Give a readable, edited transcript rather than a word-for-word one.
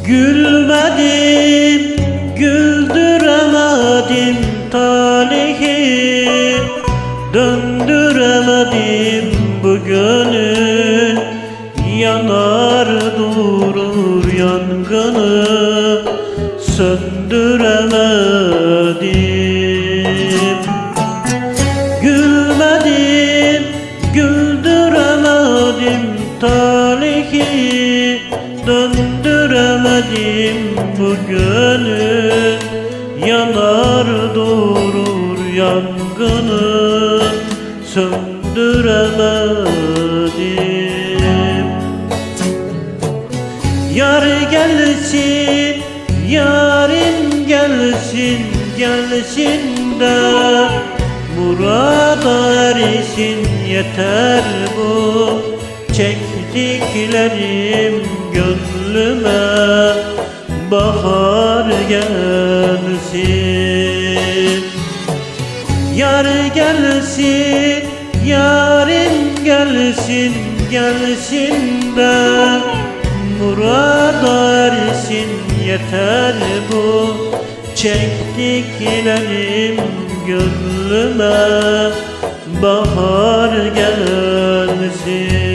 Gülmedim, güldüremedim talihi, döndüremedim bu gönül. Yanar durur yangını, söndüremedim. Gülmedim, güldüremedim talihi, döndüremedim bu gönül. Yanar durur yangını, söndüremedim. Yar gelsin, yarim gelsin, gelsin de murada erişin. Yeter bu çektiklerim gönlüme, bahar gelsin. Yar gelsin, yarim gelsin, gelsin de murada ersin. Yeter bu çektiklerim gönlüme, bahar gelsin.